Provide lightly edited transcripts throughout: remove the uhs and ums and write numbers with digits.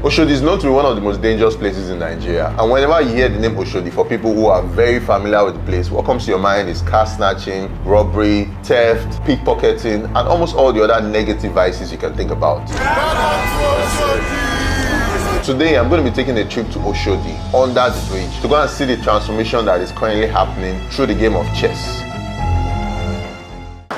Oshodi is known to be one of the most dangerous places in Nigeria, and whenever you hear the name Oshodi, for people who are very familiar with the place, what comes to your mind is car snatching, robbery, theft, pickpocketing, and almost all the other negative vices you can think about. Today, I'm going to be taking a trip to Oshodi, under the bridge, to go and see the transformation that is currently happening through the game of chess.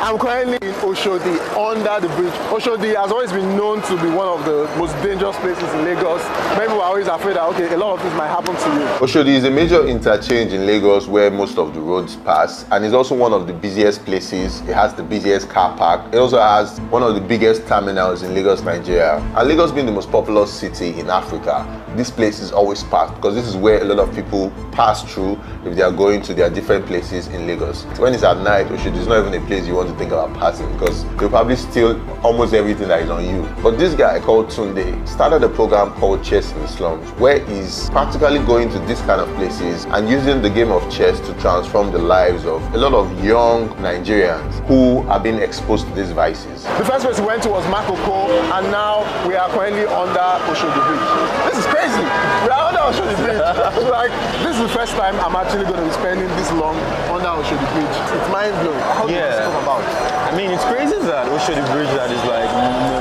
I'm currently in Oshodi, under the bridge. Oshodi has always been known to be one of the most dangerous places in Lagos. People are always afraid that, okay, a lot of things might happen to you. Oshodi is a major interchange in Lagos where most of the roads pass, and it's also one of the busiest places. It has the busiest car park. It also has one of the biggest terminals in Lagos, Nigeria. And Lagos being the most populous city in Africa, this place is always packed because this is where a lot of people pass through if they are going to their different places in Lagos. When it's at night, Oshodi is not even a place you want to think about passing because they'll probably steal almost everything that is on you. But this guy called Tunde started a program called Chess in Slums, where he's practically going to these kind of places and using the game of chess to transform the lives of a lot of young Nigerians who are being exposed to these vices. The first place we went to was Makoko, and now we are currently under Oshodi Bridge. This is crazy. We are under Oshodi Bridge. Like, this is the first time I'm actually going to be spending this long under Oshodi Bridge. It's mind-blowing. How do this come about? I mean, it's crazy that Oshodi Bridge that is like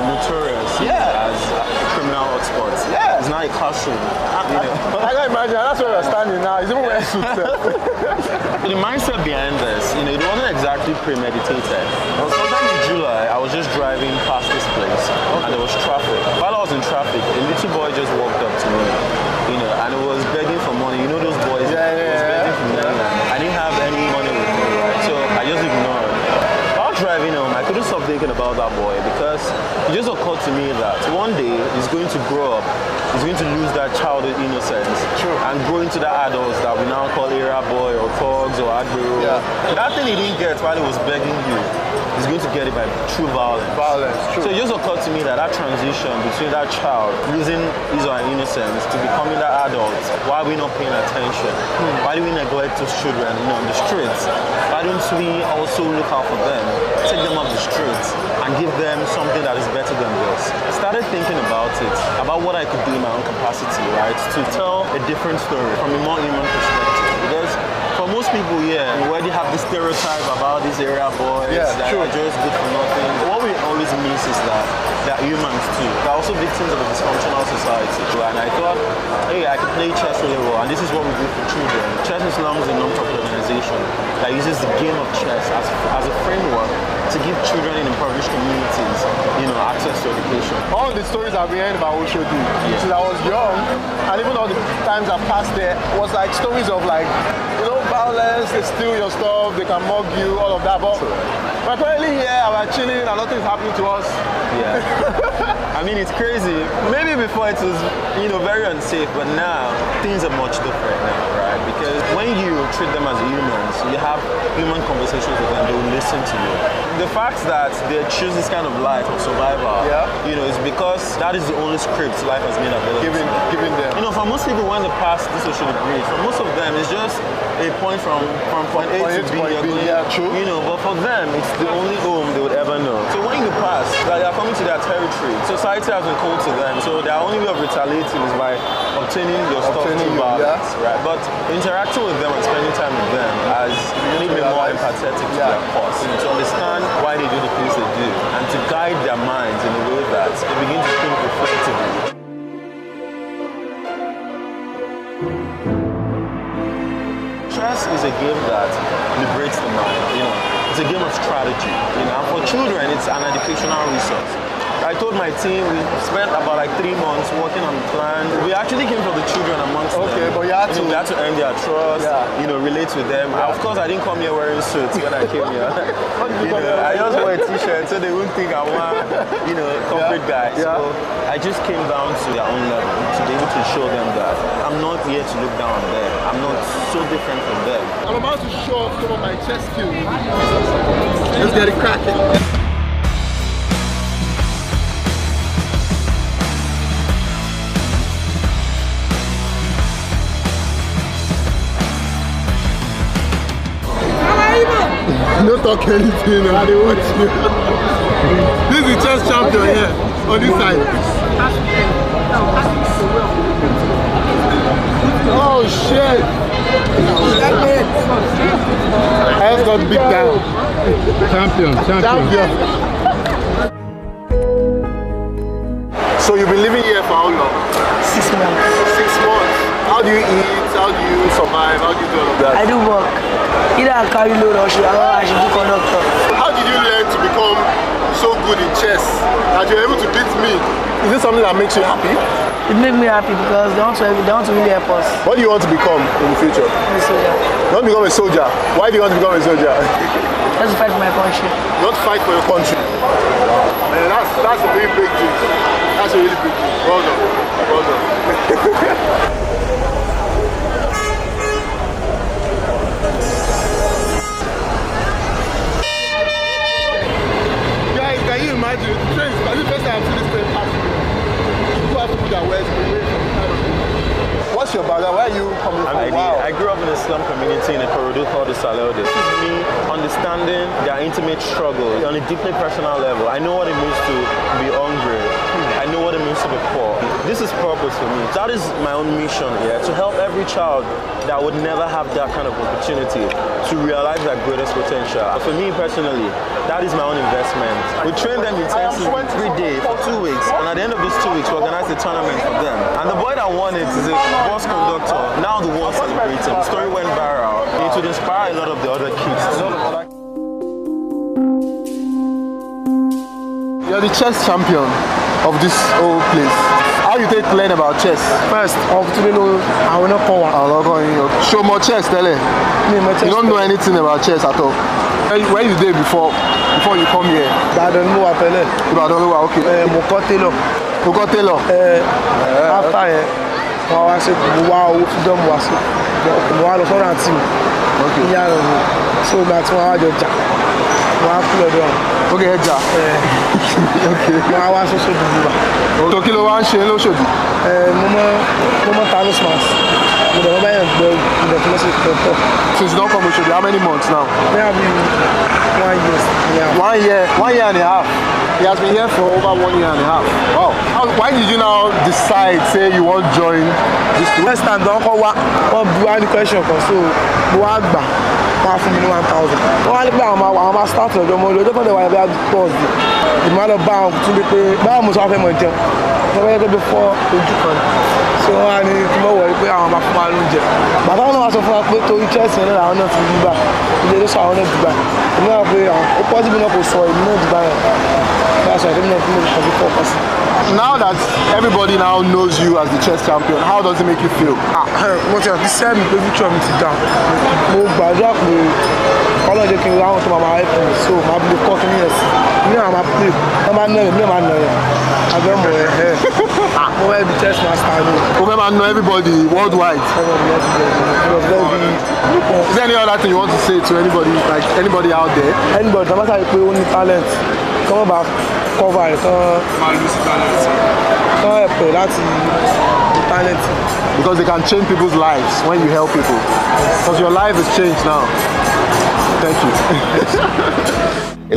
notorious as a criminal hotspot. Yeah. It's not a castle. I can imagine. That's where we're standing now. It's even wearing suits. The mindset behind this, it wasn't exactly premeditated. Sometime in July, I was just driving past this place and there was traffic. While I was in traffic, a little boy just walked up to me, and it was begging for money. You know those boys? Yeah. It was begging for money. I didn't have any money with me, right? So I just ignored. Driving home, I couldn't stop thinking about that boy because it just occurred to me that one day he's going to grow up, he's going to lose that childhood innocence and grow into the adults that we now call era boy or thugs or agbero. Yeah. That thing he didn't get while he was begging you, he's going to get it by true violence. So it just occurred to me that transition between that child losing his or her innocence to becoming that adult, why are we not paying attention? Why do we neglect those children on the streets? Why don't we also look out for them? Take them off the streets and give them something that is better than this. I started thinking about it, about what I could do in my own capacity, right? To tell a different story from a more human perspective. Because for most people, we already have this stereotype about these area boys that are just good for nothing. What we always miss is that they're humans too. They're also victims of a dysfunctional society. And I thought, hey, I could play chess really well, and this is what we do for children. Chess in Slums is a non-profit organization that uses the game of chess as a framework to give children in impoverished communities, access to education. All the stories I've been hearing about Oshodi since I was young, and even all the times I've passed there, was like stories of violence, they steal your stuff, they can mug you, all of that. But we're currently here, we're chilling, and nothing's happening to us. Yeah. I mean, it's crazy. Maybe before it was, very unsafe, but now things are much different now, right? Because when you treat them as humans, you have human conversations with them, they will listen to you. The fact that they choose this kind of life of survival, is because that is the only script life has made available. Giving them. For most people, when they pass this Oshodi Bridge, for most of them, it's just a point from point A to B. But for them, it's the only home they would ever know. So when you pass, they are coming to their territory. Society has been cold to them, so their only way of retaliating is by obtaining your stuff through violence, right? But interacting with them and spending time with them has made me more empathetic to their cause, to understand why they do the things they do, and to guide their minds in a way that they begin to think reflectively. Chess is a game that liberates the mind, It's a game of strategy, For children, it's an educational resource. I told my team we spent about 3 months working on the plan. We actually came from the children amongst them. Okay, but you had to earn their trust, relate with them. Of course, I didn't come here wearing suits when I came here. I just wore a t-shirt so they wouldn't think I'm one, corporate guy. So I just came down to their own level to be able to show them that I'm not here to look down on them. I'm not so different from them. I'm about to show off some of my chess skills. Let's get it cracking. Don't talk anything, I don't want you. This is the chess champion here, on this side. champion big time. Champion. So you've been living here for how long? 6 months. 6 months. How do you eat? How do you survive? How do you do all of that? I do work. Either I carry load or I should do conductor. How did you learn to become so good in chess that you're able to beat me? Is this something that makes you happy? It makes me happy because they want to really help us. What do you want to become in the future? A soldier. You want to become a soldier? Why do you want to become a soldier? Just to fight for my country. You want to fight for your country? Man, that's a very big thing. That's a really big thing. Well done. Well done. Guys, can you imagine? The train is the first time I've seen this train passing. People have to put their words away from the kind of thing. What's your background? Where are you coming from? I grew up in a slum community in a corridor called the Saleo. This is me understanding their intimate struggle on a deeply personal level. I know what it means to be hungry. I know what it means to be poor. This is purpose for me. That is my own mission here, to help every child that would never have that kind of opportunity to realize their greatest potential. For me personally, that is my own investment. We train them intensively every day for 2 weeks, and at the end of those 2 weeks, we organize a tournament for them. And the boy that won it is a bus conductor, now the world celebrating. The story went viral. It would inspire a lot of the other kids too. You're the chess champion of this whole place. How you take learn about chess? First, I will not call one. Show more chess, tell her. You don't know anything about chess at all. Where you did before you come here? I don't know what to tell You don't know, okay. Mokotelo. Mokotelo? After I said, wow, freedom was okay. So that's why I just okay, Edja. Okay. I was also doing Tokilo one share Oshodi. Mama Talos Mas. Since you don't come Oshodi, how many months now? Maybe 1 year. 1 year and a half. He has been here for over 1 year and a half. Wow. Why did you now decide, say you want to join this group? First time, don't call one question, so fún mi ní 1,000. Wọ́n wá ní pé àwọn máa start ọjọ́ mọ́ lójọ́ kan dẹ̀ wà ní bí i Thursday. Ìmọ̀ lọ bá àwọn Tunde pé báwo mo sọ wá fẹ́ mọ̀ jẹun. Wọ́n fẹ́ gbé fọ́ ojú kan. So wọ́n wá ní kí wọ́n wọ̀rí pé àwọn máa fún wa lóúnjẹ. Bàbá wọn náà wá sọ fún wa pé torí Chelsea náà àwọn náà ti rí bá. Ilé ló sọ àwọn náà dùgbà. Èmi náà pé ó pọ́sibú náà kò sọ èmi náà dùgbà yẹn. That's why èmi náà fún mi kàn sí 4%. Now that everybody now knows you as the chess champion, how does it make you feel? Mo ti àti sẹ́mi pé victory mi ti dà. Mo gbàdúrà pé ọlọ́jọ́ kí n ráwọn tó máa help me, so máa bí kọ́ kí ní ẹ̀sìn. Mi náà máa play, wọ́n máa nà mí, máa nà yẹn. Àgbẹ̀ mọ̀ ẹ̀ mo wẹ́ bí chess master ni. O fẹ́ máa know everybody worldwide. Is there any other thing you want to say to anybody, like anybody out there? Anybody, no matter if you only talent, come back, cover it, talent. Because they can change people's lives when you help people. Because your life is changed now. Thank you.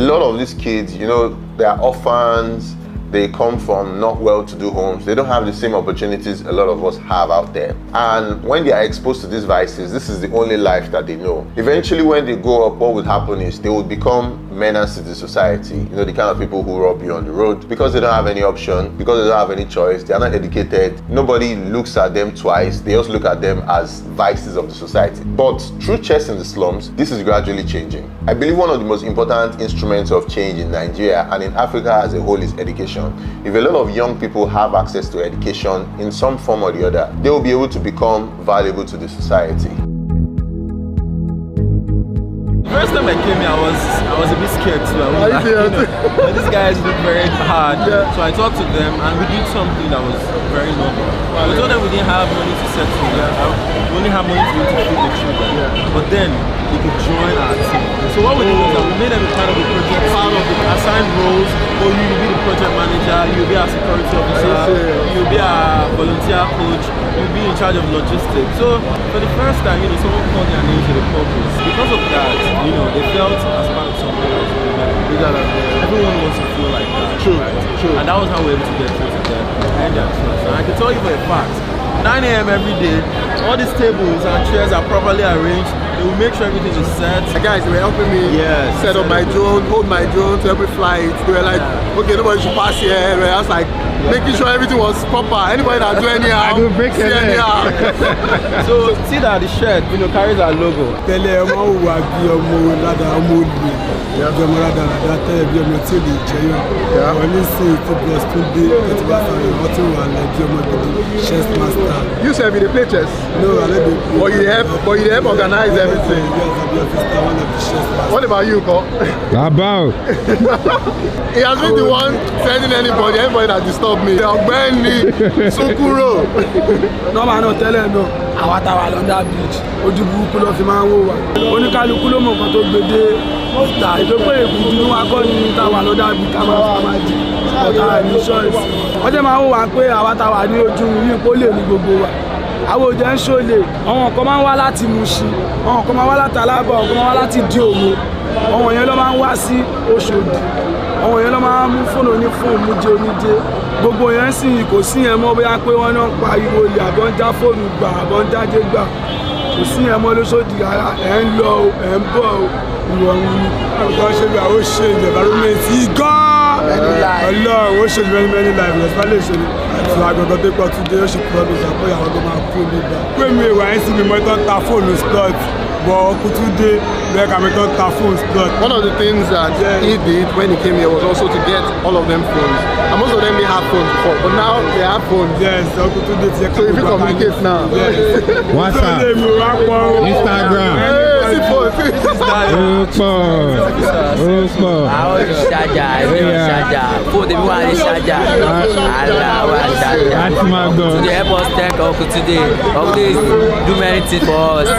A lot of these kids, you know, they are orphans. They come from not well-to-do homes. They don't have the same opportunities a lot of us have out there. And when they are exposed to these vices, this is the only life that they know. Eventually, when they grow up, what would happen is they would become menace to the society. You know, the kind of people who rob you on the road because they don't have any option, because they don't have any choice. They are not educated. Nobody looks at them twice. They just look at them as vices of the society. But through chess in the slums, this is gradually changing. I believe one of the most important instruments of change in Nigeria and in Africa as a whole is education. If a lot of young people have access to education in some form or the other, they will be able to become valuable to the society. First time I came here, I was a bit scared too. But these guys look very hard. Yeah. So I talked to them and we did something that was very normal. We told them we didn't have money to set food. We only have money to feed the children. Yeah. But then they could join our team. So what we did was that we made them a part of the project, part of the assigned roles. Or you'll be the project manager, you'll be our security officer, you'll be our volunteer coach, you'll be in charge of logistics. So for the first time, someone called their name to the purpose. Because of that, they felt as part of something else. Everyone wants to feel like that. True, right? true. And that was how we were able to get through to them and their trust. And I can tell you for a fact, 9 a.m. every day, all these tables and chairs are properly arranged. The They will make sure everything is set. The guys, they were helping me set up my drone, hold my drone to every flight. They were like, okay, nobody should pass here. And I was like, making sure everything was proper. Anybody that do anyhow, see anyhow. So see that the shirt, carries our logo. You said you play chess? No, I don't. But you help organize everything. What about you, Cole? About. He has been the one sending anybody that disturbed me. Ọ̀gbẹ́ni Sukuro. No man, no tell him no. Àwa tá wà London Beach. Ojú burúkú ló fi máa ń wò wá. Oníkálukú ló mọ̀ nǹkan tó gbede ìta. Ìdókòwò ìdùnnú wa kọ́ ni tá wà London Beach ká máa jí. Ọ̀tá ní choice. Wọ́n jẹ́ máa ń wò wá pé àwa tá wà ní ojú ní ìpólè ní gbogbo wa. Àwọn òjò ń ṣòlè. Àwọn kan máa ń wá láti Mushin. Àwọn kan máa ń wá láti Alábọ̀. Àwọn kan máa ń wá láti Diomo. Àwọn yẹn ló máa ń wá sí Oshodi. Àwọn yẹn ló máa ń mú fóònù onífóònù mújẹ oníjẹ. Gbogbo yẹn sì kò sí yẹn mọ́ bóyá pé wọ́n náà ń pariwo olè àbọ̀ ń já fóònù gbà àbọ̀ ń jáde gbà. Kò sí yẹn mọ́ lóṣòdì rárá. Ẹ̀ ń lọ o, ẹ̀ ń bọ̀ o. Ìrọ̀rùn ni. Àbùkọ́ ṣe bí àwọn ṣe environment yìí gan-an. Ọlọ́run ó ṣe many life lọ́sibálẹ̀ ìṣẹ̀lẹ̀. Àti àgọ́gọ́ tó pọ̀ Tunde ó ṣe promise àpò ìyàwó tó máa kú nígbà. Pé mi ìwà ẹ̀ sì mi mọ́ tó ń ta fóònù slot. But Tunde, one of the things that he did when he came here was also to get all of them phones. And most of them may have phones before, but now they have phones. Yes, so if you communicate now. Yes. WhatsApp, Instagram. That's my God. Today, help us thank Uncle today. Always do many things for us.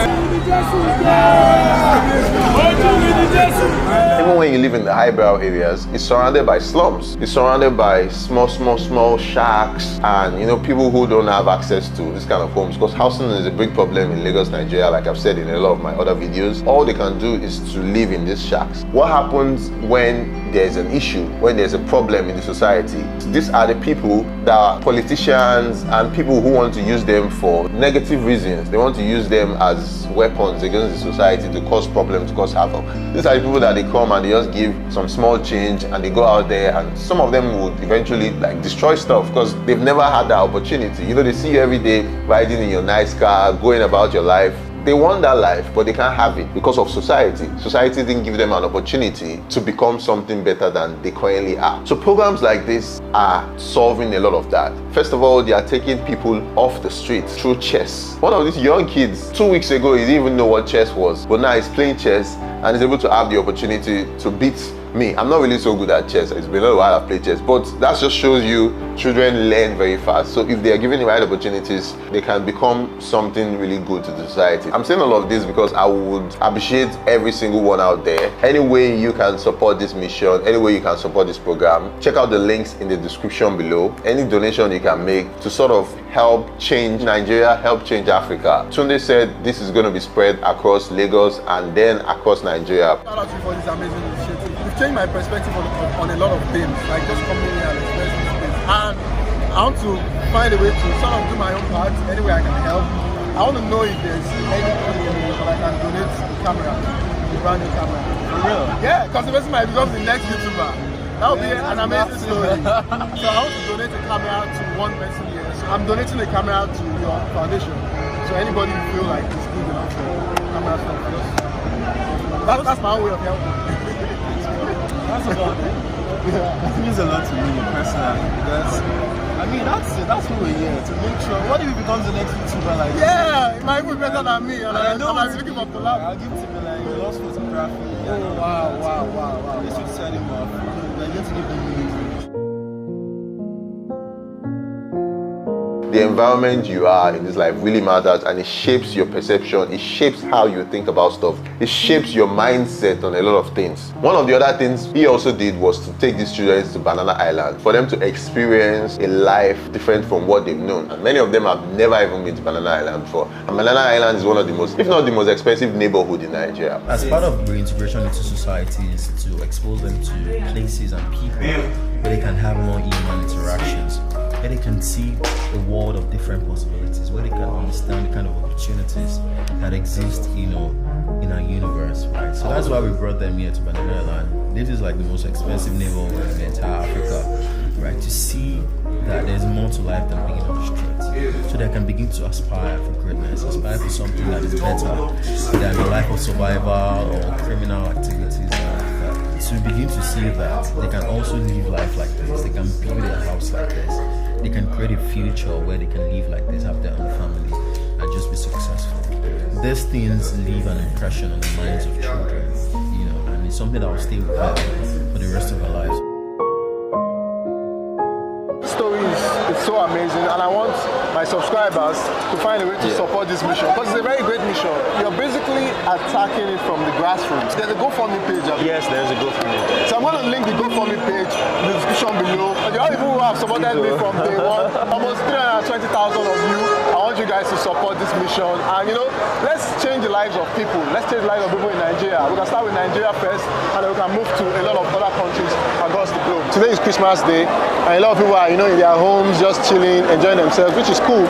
Even when you live in the highbrow areas, it's surrounded by slums. It's surrounded by small shacks and people who don't have access to this kind of homes, because housing is a big problem in Lagos, Nigeria. Like I've said in a lot of my other videos, all they can do is to live in these shacks. What happens when there's an issue, when there's a problem in the society? These are the people that are politicians and people who want to use them for negative reasons. They want to use them as weapons against the society to cause problems, to cause havoc. These are the people that they come and they just give some small change and they go out there, and some of them would eventually destroy stuff because they've never had that opportunity. They see you every day riding in your nice car, going about your life. They want that life, but they can't have it because of society. Society didn't give them an opportunity to become something better than they currently are. So programs like this are solving a lot of that. First of all, they are taking people off the street through chess. One of these young kids, 2 weeks ago, he didn't even know what chess was, but now he's playing chess and is able to have the opportunity to beat me. I'm not really so good at chess. It's been a while I've played chess, but that just shows you children learn very fast. So if they are given the right opportunities, they can become something really good to the society. I'm saying all of this because I would appreciate every single one out there. Any way you can support this mission, any way you can support this program, check out the links in the description below. Any donation you can make to sort of help change Nigeria, help change Africa. Tunde said this is going to be spread across Lagos and then across Nigeria. Shout out to you for this amazing initiative. You've changed my perspective on a lot of things, like just coming here and expressing things. And I want to find a way to sort of do my own part, any way I can help. I want to know if there's anything that I can donate to the camera, the brand new camera. For real? Yeah, because the person might become the next YouTuber. That would be an amazing story. So I want to donate a camera to one person here. So I'm donating a camera to your foundation. So anybody who feel like it's good enough for camera stuff, that's my own way of helping. That's about it. Yeah. It means a lot to me personally because that's who we're here to make sure. What if he becomes the next YouTuber like? Yeah, it might be better than me. And I know I'm looking for collab. I'll give it to me like lost photography. Oh wow. This should set him up. Like just give him music. The environment you are in this life really matters, and it shapes your perception. It shapes how you think about stuff. It shapes your mindset on a lot of things. One of the other things he also did was to take these children to Banana Island for them to experience a life different from what they've known. And many of them have never even been to Banana Island before. And Banana Island is one of the most, if not the most expensive neighborhood in Nigeria. As part of reintegration into society is to expose them to places and people where they can have more human interactions. where they can see a world of different possibilities, where they can understand the kind of opportunities that exist, in our universe, right? So that's why we brought them here to Banana Island. This is like the most expensive neighborhood in the entire Africa, right? To see that there's more to life than being on the streets, so they can begin to aspire for greatness, aspire for something that is better than the life of survival or criminal activities like that. So begin to see that they can also live life like this, they can build a house like this, they can create a future where they can live like this, have their own family, and just be successful. These things leave an impression on the minds of children, and it's something that will stay with them for the rest of their lives. It's so amazing, and I want my subscribers to find a way to support this mission, because it's a very great mission. You're basically attacking it from the grassroots. There's a GoFundMe page. Yes, there's a GoFundMe page. So I'm going to link the GoFundMe page in the description below. And the other people who have supported me from day one, almost 320,000 of you, I want you guys to support this mission. And let's change the lives of people. Let's change the lives of people in Nigeria. We can start with Nigeria first, and then we can move to a lot of other countries across the globe. Today is Christmas Day, and a lot of people are, in their homes, just chilling, enjoying themselves, which is cool.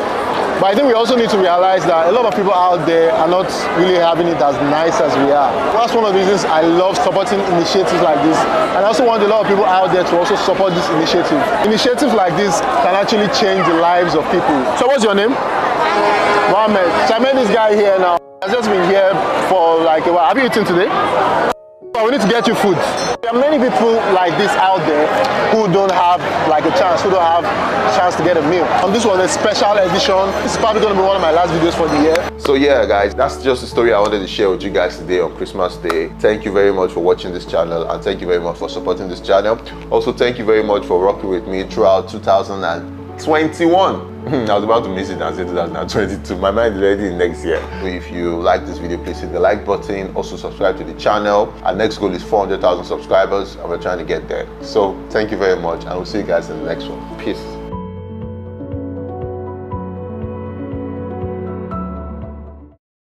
But I think we also need to realize that a lot of people out there are not really having it as nice as we are. That's one of the reasons I love supporting initiatives like this. And I also want a lot of people out there to also support this initiative. Initiatives like this can actually change the lives of people. So what's your name? Mohammed. So I met this guy here now. I've just been here for like a while. Have you eaten today? We need to get you food. There are many people like this out there who don't have like a chance, who don't have a chance to get a meal. And this was a special edition. This is probably going to be one of my last videos for the year. So yeah, guys, that's just the story I wanted to share with you guys today on Christmas Day. Thank you very much for watching this channel, and thank you very much for supporting this channel. Also, thank you very much for rocking with me throughout 2021. I was about to miss it and say 2022. My mind is already in next year. So if you like this video, please hit the like button. Also subscribe to the channel. Our next goal is 400,000 subscribers, and we're trying to get there. So thank you very much, and we'll see you guys in the next one. Peace.